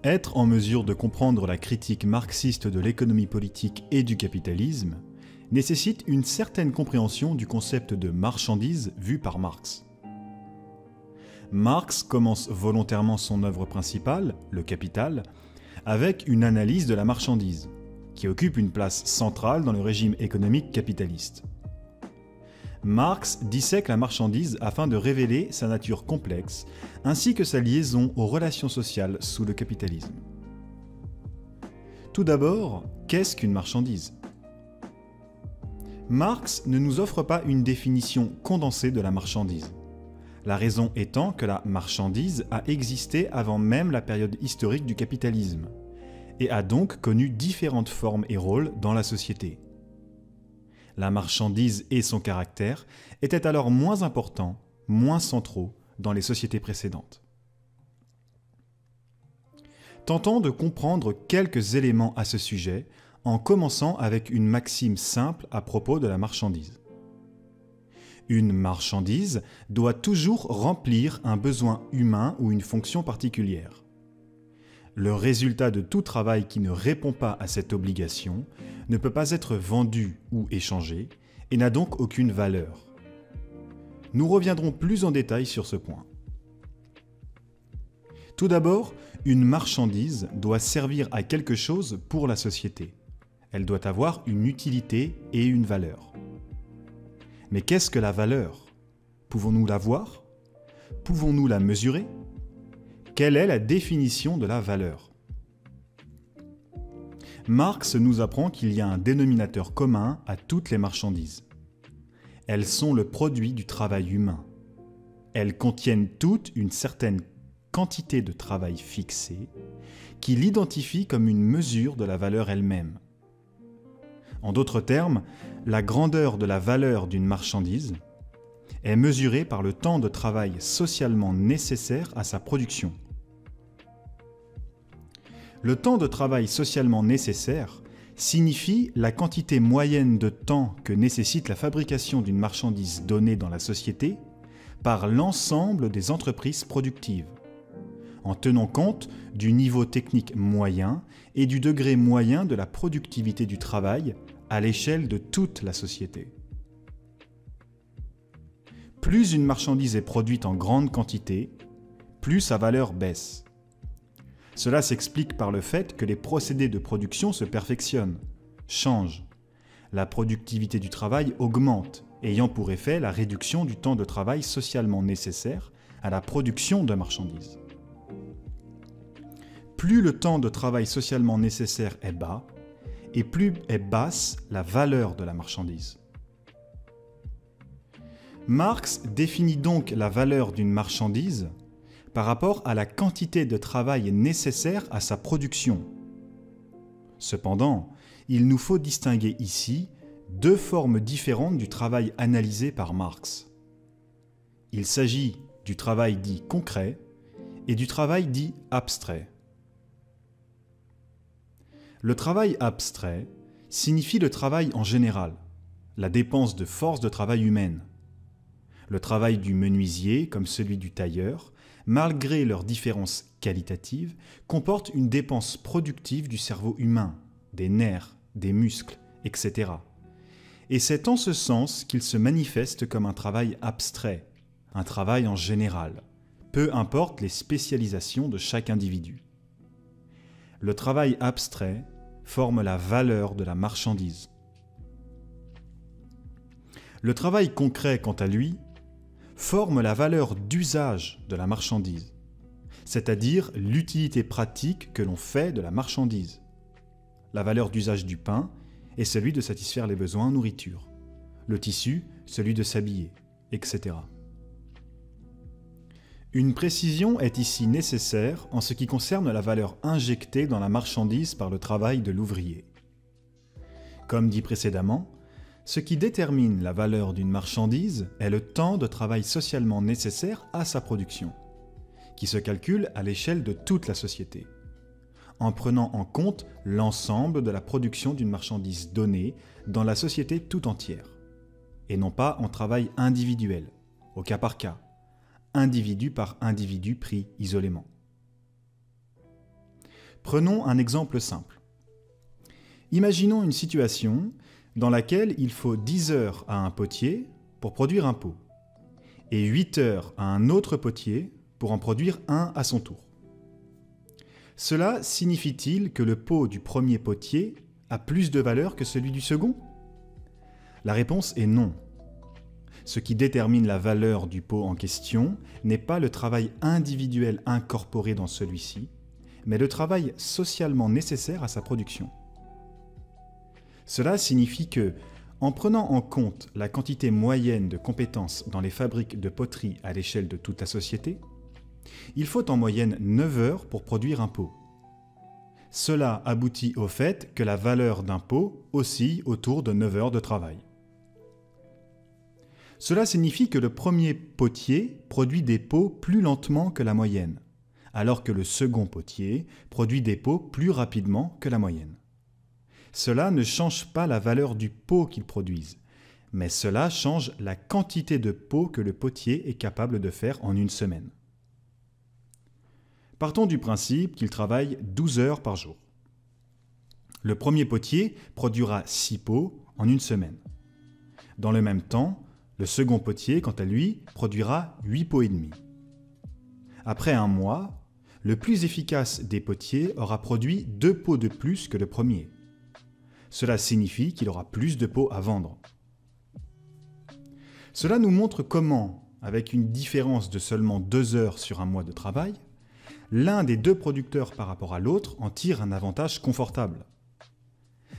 Être en mesure de comprendre la critique marxiste de l'économie politique et du capitalisme nécessite une certaine compréhension du concept de marchandise vu par Marx. Marx commence volontairement son œuvre principale, Le Capital, avec une analyse de la marchandise, qui occupe une place centrale dans le régime économique capitaliste. Marx dissèque la marchandise afin de révéler sa nature complexe, ainsi que sa liaison aux relations sociales sous le capitalisme. Tout d'abord, qu'est-ce qu'une marchandise ? Marx ne nous offre pas une définition condensée de la marchandise. La raison étant que la marchandise a existé avant même la période historique du capitalisme, et a donc connu différentes formes et rôles dans la société. La marchandise et son caractère étaient alors moins importants, moins centraux dans les sociétés précédentes. Tentons de comprendre quelques éléments à ce sujet en commençant avec une maxime simple à propos de la marchandise. Une marchandise doit toujours remplir un besoin humain ou une fonction particulière. Le résultat de tout travail qui ne répond pas à cette obligation ne peut pas être vendu ou échangé et n'a donc aucune valeur. Nous reviendrons plus en détail sur ce point. Tout d'abord, une marchandise doit servir à quelque chose pour la société. Elle doit avoir une utilité et une valeur. Mais qu'est-ce que la valeur ? Pouvons-nous la voir ? Pouvons-nous la mesurer ? Quelle est la définition de la valeur ? Marx nous apprend qu'il y a un dénominateur commun à toutes les marchandises. Elles sont le produit du travail humain. Elles contiennent toutes une certaine quantité de travail fixée qui l'identifie comme une mesure de la valeur elle-même. En d'autres termes, la grandeur de la valeur d'une marchandise est mesurée par le temps de travail socialement nécessaire à sa production. Le temps de travail socialement nécessaire signifie la quantité moyenne de temps que nécessite la fabrication d'une marchandise donnée dans la société par l'ensemble des entreprises productives, en tenant compte du niveau technique moyen et du degré moyen de la productivité du travail à l'échelle de toute la société. Plus une marchandise est produite en grande quantité, plus sa valeur baisse. Cela s'explique par le fait que les procédés de production se perfectionnent, changent. La productivité du travail augmente, ayant pour effet la réduction du temps de travail socialement nécessaire à la production de marchandises. Plus le temps de travail socialement nécessaire est bas, et plus est basse la valeur de la marchandise. Marx définit donc la valeur d'une marchandise par rapport à la quantité de travail nécessaire à sa production. Cependant, il nous faut distinguer ici deux formes différentes du travail analysé par Marx. Il s'agit du travail dit concret et du travail dit abstrait. Le travail abstrait signifie le travail en général, la dépense de force de travail humaine. Le travail du menuisier, comme celui du tailleur, malgré leurs différences qualitatives, comporte une dépense productive du cerveau humain, des nerfs, des muscles, etc. Et c'est en ce sens qu'il se manifeste comme un travail abstrait, un travail en général, peu importe les spécialisations de chaque individu. Le travail abstrait forme la valeur de la marchandise. Le travail concret, quant à lui, forme la valeur d'usage de la marchandise, c'est-à-dire l'utilité pratique que l'on fait de la marchandise. La valeur d'usage du pain est celui de satisfaire les besoins en nourriture, le tissu, celui de s'habiller, etc. Une précision est ici nécessaire en ce qui concerne la valeur injectée dans la marchandise par le travail de l'ouvrier. Comme dit précédemment, ce qui détermine la valeur d'une marchandise est le temps de travail socialement nécessaire à sa production, qui se calcule à l'échelle de toute la société, en prenant en compte l'ensemble de la production d'une marchandise donnée dans la société tout entière, et non pas en travail individuel, au cas par cas, individu par individu pris isolément. Prenons un exemple simple. Imaginons une situation dans laquelle il faut 10 heures à un potier pour produire un pot et 8 heures à un autre potier pour en produire un à son tour. Cela signifie-t-il que le pot du premier potier a plus de valeur que celui du second? La réponse est non. Ce qui détermine la valeur du pot en question n'est pas le travail individuel incorporé dans celui-ci, mais le travail socialement nécessaire à sa production. Cela signifie que, en prenant en compte la quantité moyenne de compétences dans les fabriques de poterie à l'échelle de toute la société, il faut en moyenne 9 heures pour produire un pot. Cela aboutit au fait que la valeur d'un pot oscille autour de 9 heures de travail. Cela signifie que le premier potier produit des pots plus lentement que la moyenne, alors que le second potier produit des pots plus rapidement que la moyenne. Cela ne change pas la valeur du pot qu'ils produisent, mais cela change la quantité de pots que le potier est capable de faire en une semaine. Partons du principe qu'il travaille 12 heures par jour. Le premier potier produira 6 pots en une semaine. Dans le même temps, le second potier, quant à lui, produira 8 pots et demi. Après un mois, le plus efficace des potiers aura produit 2 pots de plus que le premier. Cela signifie qu'il aura plus de pots à vendre. Cela nous montre comment, avec une différence de seulement 2 heures sur un mois de travail, l'un des deux producteurs par rapport à l'autre en tire un avantage confortable.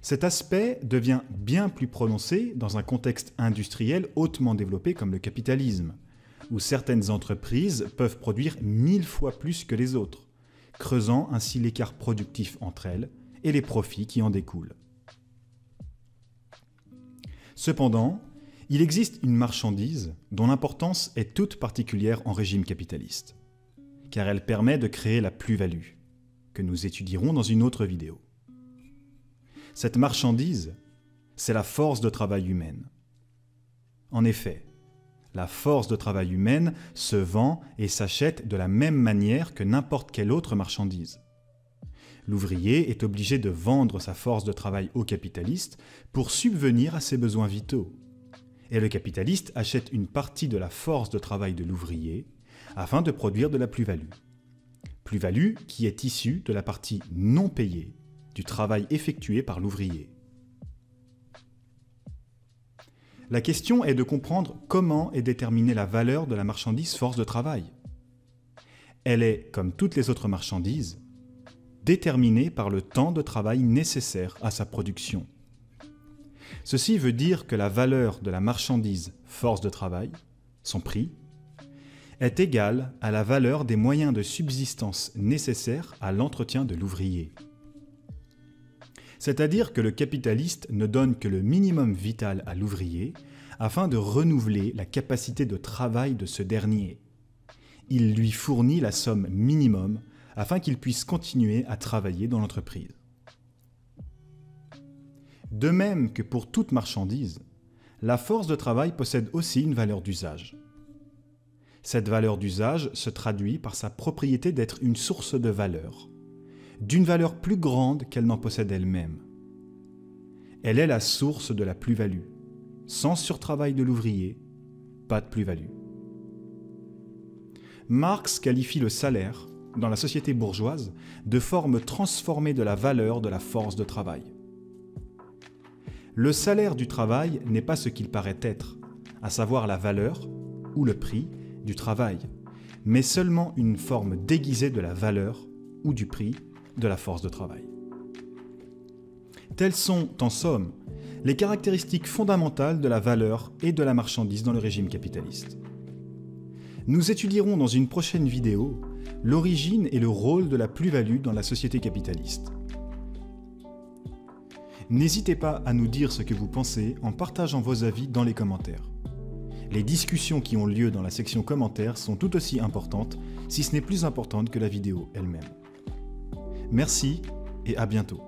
Cet aspect devient bien plus prononcé dans un contexte industriel hautement développé comme le capitalisme, où certaines entreprises peuvent produire 1000 fois plus que les autres, creusant ainsi l'écart productif entre elles et les profits qui en découlent. Cependant, il existe une marchandise dont l'importance est toute particulière en régime capitaliste, car elle permet de créer la plus-value, que nous étudierons dans une autre vidéo. Cette marchandise, c'est la force de travail humaine. En effet, la force de travail humaine se vend et s'achète de la même manière que n'importe quelle autre marchandise. L'ouvrier est obligé de vendre sa force de travail au capitaliste pour subvenir à ses besoins vitaux. Et le capitaliste achète une partie de la force de travail de l'ouvrier afin de produire de la plus-value. Plus-value qui est issue de la partie non payée du travail effectué par l'ouvrier. La question est de comprendre comment est déterminée la valeur de la marchandise force de travail. Elle est, comme toutes les autres marchandises, déterminée par le temps de travail nécessaire à sa production. Ceci veut dire que la valeur de la marchandise force de travail, son prix, est égale à la valeur des moyens de subsistance nécessaires à l'entretien de l'ouvrier. C'est-à-dire que le capitaliste ne donne que le minimum vital à l'ouvrier afin de renouveler la capacité de travail de ce dernier. Il lui fournit la somme minimum afin qu'il puisse continuer à travailler dans l'entreprise. De même que pour toute marchandise, la force de travail possède aussi une valeur d'usage. Cette valeur d'usage se traduit par sa propriété d'être une source de valeur, d'une valeur plus grande qu'elle n'en possède elle-même. Elle est la source de la plus-value. Sans surtravail de l'ouvrier, pas de plus-value. Marx qualifie le salaire, dans la société bourgeoise, de forme transformée de la valeur de la force de travail. Le salaire du travail n'est pas ce qu'il paraît être, à savoir la valeur, ou le prix, du travail, mais seulement une forme déguisée de la valeur, ou du prix, de la force de travail. Telles sont, en somme, les caractéristiques fondamentales de la valeur et de la marchandise dans le régime capitaliste. Nous étudierons dans une prochaine vidéo l'origine et le rôle de la plus-value dans la société capitaliste. N'hésitez pas à nous dire ce que vous pensez en partageant vos avis dans les commentaires. Les discussions qui ont lieu dans la section commentaires sont tout aussi importantes, si ce n'est plus importante que la vidéo elle-même. Merci et à bientôt.